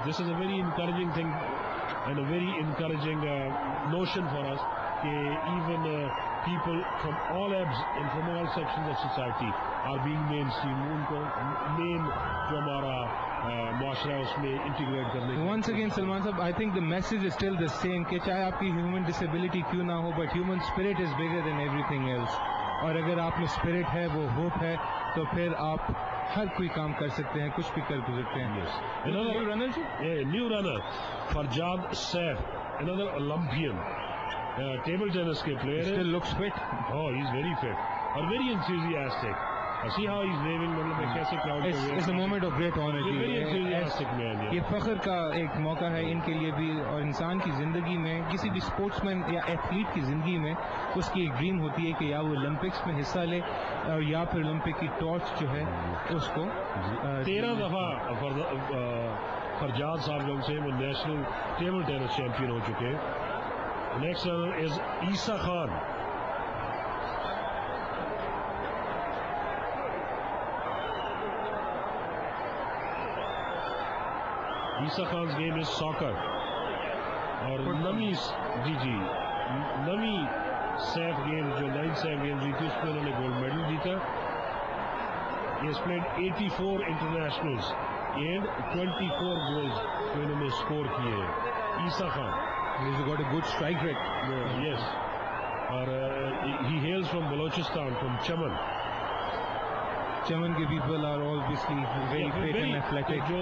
this is a very encouraging thing and a very encouraging notion for us کہ even people from all ebbs and from all sections of society are being mainstream. ان کو مین جو ہمارا معاشرہ ہے اس میں integrate کرنے کی. Once again Salman صاحب, I think the message is still the same کہ چاہے آپ کی ہیومن ڈسیبلٹی کیوں نہ ہو, but human spirit is bigger than everything else. اور اگر آپ میں اسپرٹ ہے, وہ ہوپ ہے, تو پھر آپ ہر کوئی کام کر سکتے ہیں, کچھ بھی کر گزرتے ہیں. New runner Farjad Saif, another Olympian, table tennis کے player. Still looks fit. Oh, he's very fit اور very enthusiastic. See how he's waving, مطلب کیسے کراؤڈ کو. It's a moment of great honor. Very enthusiastic man. یہ فخر کا ایک موقع ہے ان کے لیے بھی, اور انسان کی زندگی میں, کسی بھی اسپورٹس مین یا ایتھلیٹ کی زندگی میں اس کی ایک ڈریم ہوتی ہے کہ یا وہ اولمپکس میں حصہ لے اور یا پھر اولمپک کی ٹارچ جو ہے اس کو 13 دفعہ فرجاد صاحب جو سے وہ نیشنل ٹیبل ٹینس چیمپئن ہو چکے ہیں. Next runner is Isa Khan. Isa Khan game is ساکر. اور نمی سیف گیم جو 9 سیف گیم جیتی اس میں انہوں نے گولڈ میڈل جیتا. He has played 84 internationals and 24 goals جو انہوں نے اسکور کیے ہیں. عیسیٰ Khan, he's got a good strike rate. Yes. اور he hails from Balochistan, from Chaman. Chaman کے people are obviously very fit and athletic. جو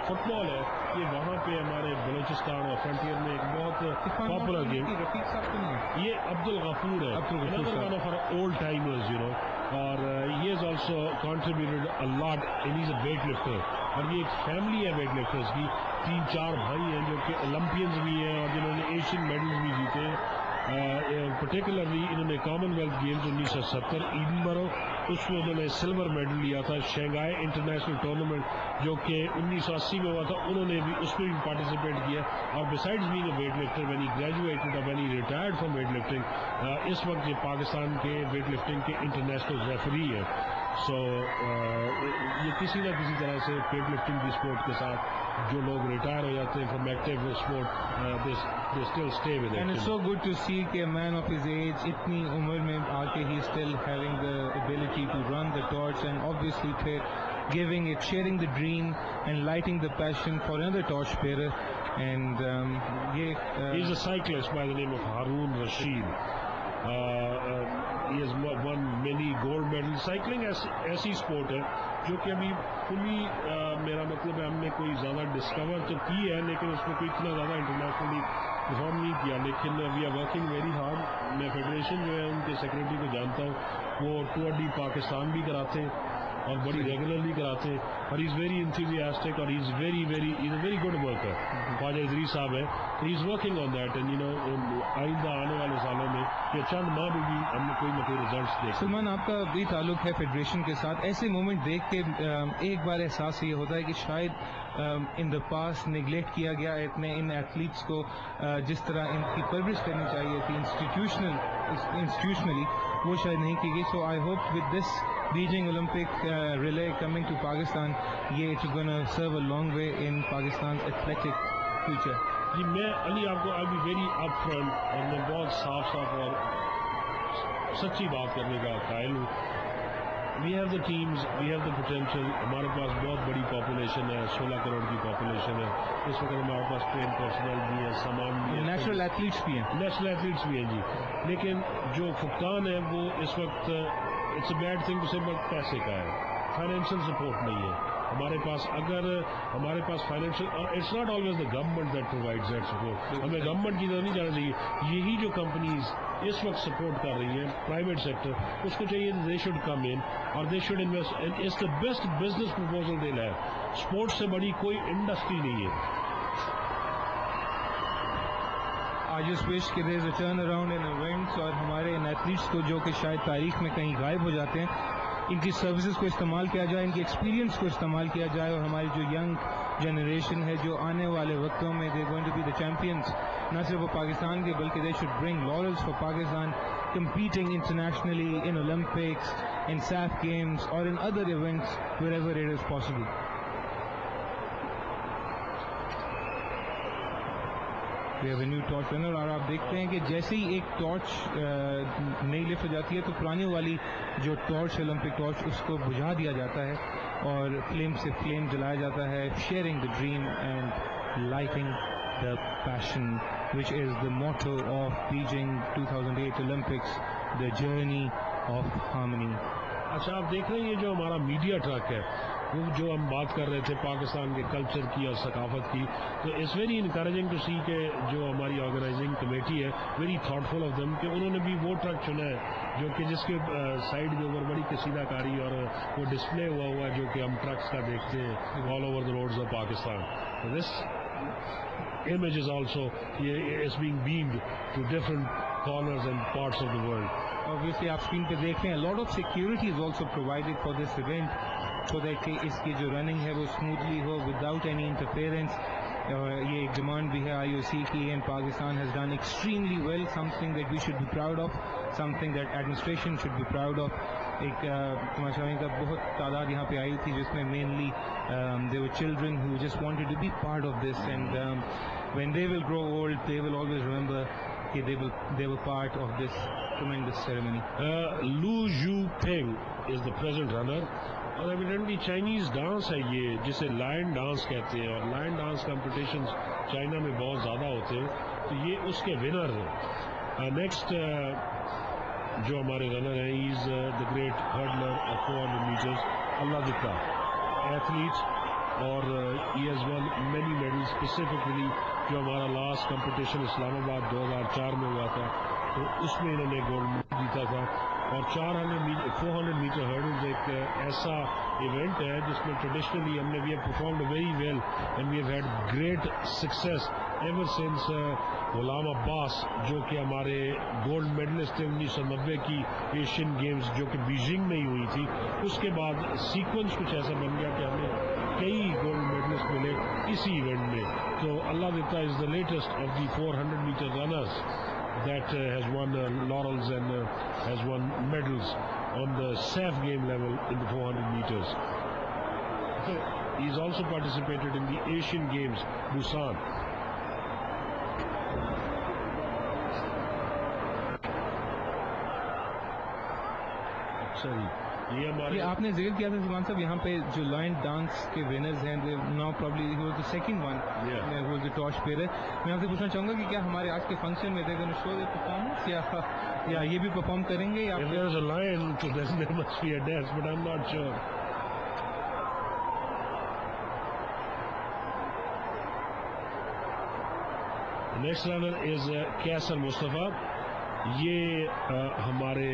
فٹ بال ہے یہ وہاں پہ ہمارے بلوچستان اور فرنٹیئر میں ایک بہت پاپولر گیم. رفیق صاحب تو نہیں, یہ عبد الغفور ہے, one of our old timers, you know. اور he has also contributed a lot and he's a weight lifter. اور یہ ایک فیملی ہے ویٹ لفٹرز کی, 3-4 بھائی ہیں جو کہ اولمپئنز بھی ہیں اور جنہوں نے ایشین میڈلز بھی جیتے ہیں. پرٹیکولرلی انہوں نے کامن ویلتھ گیمز 1970 ایڈنبرو, اس میں انہوں نے سلور میڈل لیا تھا. شنگھائی انٹرنیشنل ٹورنامنٹ جو کہ 1980 میں ہوا تھا, انہوں نے بھی اس میں بھی پارٹیسپیٹ کیا. اور besides being a weight lifter, when he graduated اور when he retired from weight lifting, اس وقت یہ پاکستان کے ویٹ لفٹنگ کے انٹرنیشنل ریفری ہیں. سو یہ کسی نہ کسی طرح سے ویٹ لفٹنگ کی اسپورٹ کے ساتھ جو لوگ ریٹائر ہو جاتے ہیں from active sport, they still stay with it. And it's so good to see کہ a man of his age اتنی عمر میں آ کے he is still having the ability to run the torch and obviously پھر giving it, sharing the dream and lighting the passion for another torch bearer. And he's a cyclist by the name of Haroon Rashid. He has won many gold medals. Cycling ایسی sport ہے جو کہ ابھی فلی میرا مطلب ہے ہم نے کوئی زیادہ ڈسکور تو کی ہے لیکن اس میں کوئی اتنا زیادہ انٹرنیشنلی پرفارم نہیں کیا. لیکن we are working very hard. میں فیڈریشن جو ہے ان کے سیکرٹری کو جانتا ہوں, وہ ٹور ڈی پاکستان بھی کراتے ہیں اور بڑی ریگولرلی کراتے ہیں. اور از ویری انتھوزیاسٹک اور is a very good worker. Khawaja Idrees Sahib ہے, he is working on that. And you know آئندہ آنے والے سالوں میں یا چند ماہ میں بھی ہم نے کوئی نہ کوئی ریزلٹس دیکھے. سلمان, آپ کا بھی تعلق ہے فیڈریشن کے ساتھ. ایسے مومنٹ دیکھ کے ایک بار احساس یہ ہوتا ہے کہ شاید ان دا پاسٹ نیگلیکٹ کیا گیا اتنے ان ایتھلیٹس کو, جس طرح ان کی پرورش کرنی چاہیے تھی انسٹیٹیوشنلی, وہ شاید نہیں کی گئی. So I hope with this Beijing Olympic relay coming to Pakistan, یہ it's gonna serve a long way in Pakistan's athletic future. جی میں علی آپ کو I'll be very upfront اور میں بہت صاف اور سچی بات کرنے کا قائل ہوں. We have the teams, we have the potential. ہمارے پاس بہت بڑی پاپولیشن ہے, 16 کروڑ کی پاپولیشن ہے. اس وقت ہمارے پاس ٹرین پرسنل بھی ہے, سامان بھی ہے, نیشنل ایتھلیٹس بھی ہیں جی. لیکن جو فقدان ہے وہ اس وقت it's a bad thing to say, but پیسے کا ہے, فائنینشیل سپورٹ نہیں ہے ہمارے پاس. اگر ہمارے پاس فائنینشیل, اور it's not always the government that provides that support, ہمیں گورنمنٹ کی طرف نہیں جانا چاہیے. یہی جو کمپنیز اس وقت سپورٹ کر رہی ہیں, پرائیویٹ سیکٹر, اس کو چاہیے دے شوڈ کم ان اور they should invest. And it's the best business proposal they لائے. اسپورٹ سے بڑی کوئی انڈسٹری نہیں ہے. I just wish کہ there is a turn around in events, اور ہمارے ان ایتھلیٹس کو جو کہ شاید تاریخ میں کہیں غائب ہو جاتے ہیں, ان کی سروسز کو استعمال کیا جائے, ان کے ایکسپیرینس کو استعمال کیا جائے, اور ہماری جو ینگ جنریشن ہے جو آنے والے وقتوں میں they are going to be the champions, نہ صرف وہ پاکستان کے بلکہ they should bring laurels for Pakistan competing internationally in Olympics, in SAF games or in other events wherever it is possible. We have a new torch runner. اور آپ دیکھتے ہیں کہ جیسے ہی ایک ٹارچ نئی لفٹ ہو جاتی ہے تو پرانی والی جو ٹارچ اولمپک ٹارچ اس کو بجھا دیا جاتا ہے اور فلیم سے فلیم جلایا جاتا ہے. Sharing the dream and lighting the passion which is the motto of Beijing 2008 Olympics, the journey of harmony. اچھا آپ دیکھ رہے ہیں یہ جو ہمارا میڈیا ٹرک ہے وہ جو ہم بات کر رہے تھے پاکستان کے کلچر کی اور ثقافت کی, تو it's very encouraging to see کہ جو ہماری آرگنائزنگ کمیٹی ہے very thoughtful of them کہ انہوں نے بھی وہ ٹرک چنا ہے جو کہ جس کے سائڈ کے اوپر بڑی کشیدہ کاری اور وہ ڈسپلے ہوا ہے جو کہ ہم ٹرکس کا دیکھتے ہیں all over the roads of Pakistan. This image is also is being beamed to different corners and parts of the world. Obviously آپ اسکرین پہ دیکھ رہے ہیں lot of security is also provided for this event so that کہ اس کی جو running ہے وہ smoothly ہو without any interference. یہ ایک ڈیمانڈ بھی ہے IOC کی and Pakistan has done extremely well, something that we should be proud of, something that administration should be proud of. ایک تماشائیوں کا بہت تعداد یہاں پہ آئی تھی جس میں mainly there were children who just wanted to be part of this and when they will grow old they will always remember کہ they were part of this tremendous ceremony. Lu Yupeng is the present runner اور evidently Chinese dance ہے یہ جسے line dance کہتے ہیں اور line dance competitions China میں بہت زیادہ ہوتے ہیں تو یہ اس کے ونر ہیں. نیکسٹ جو ہمارے رنر ہیں he is the great hurdler of 400 metres اللہ دکھا ایتھلیٹ اور he has won many medal specifically جو ہمارا لاسٹ کمپٹیشن اسلام آباد 2004 میں ہوا تھا تو اس میں انہوں نے گولڈ میڈل جیتا تھا. اور 400 میٹر ہرڈلز ایک ایسا ایونٹ ہے جس میں ٹریڈیشنلی ہم نے we have performed very well and we have had great success ever since Ghulam Abbas جو کہ ہمارے گولڈ میڈلسٹ 1990 کی ایشین گیمز جو کہ بیجنگ میں ہی ہوئی تھی. اس کے بعد سیکوینس کچھ ایسا بن گیا کہ ہمیں کئی گولڈ میڈلسٹ ملے اسی ایونٹ میں. تو Allah Ditta is the latest of the 400 metre runners that has won laurels and has won medals on the SAF game level in the 400 meters. So he's also participated in the Asian Games, Busan. Sorry. یہ آپ نے ذکر کیا تھا سلمان صاحب یہاں پہ جو لائن ڈانس کے ونرز ہیں now probably he was the second one who was the torch bearer. میں آپ سے پوچھنا چاہوں گا کہ کیا ہمارے آج کے فنکشن میں دے گن شو دی پرفارمنس یا یہ بھی پرفارم کریں گے یا if there is a lion to this there must be a dance but I'm not sure. Next runner is Qaiser Mustafa. یہ ہمارے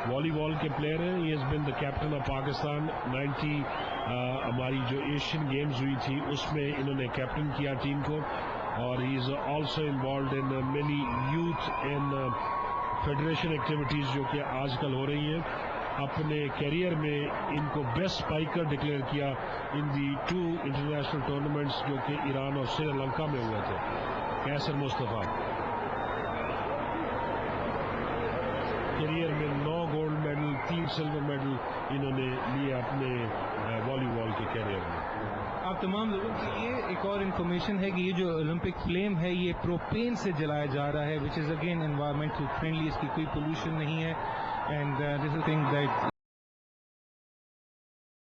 والی بال کے پلیئر ہیں. He has been the captain of Pakistan 90 ہماری جو ایشین گیمز ہوئی تھی اس میں انہوں نے کیپٹن کیا ٹیم کو اور he is also involved in many youth and federation activities جو کہ آج کل ہو رہی ہیں. اپنے کیریئر میں ان کو بیسٹ اسپائکر ڈکلیئر کیا ان دی 2 انٹرنیشنل ٹورنامنٹس جو کہ ایران اور سری لنکا میں ہوئے تھے. کیسر مصطفیٰ کیریئر میں 9 گولڈ میڈل 3 سلور میڈل انہوں نے لیے اپنے والی بال کے کیریئر میں. آپ تمام لوگوں کے لیے ایک اور انفارمیشن ہے کہ یہ جو اولمپک فلیم ہے یہ پروپین سے جلایا جا رہا ہے وچ از اگین انوائرمنٹل فرینڈلی. اس کی کوئی پولوشن نہیں ہے and this is thing that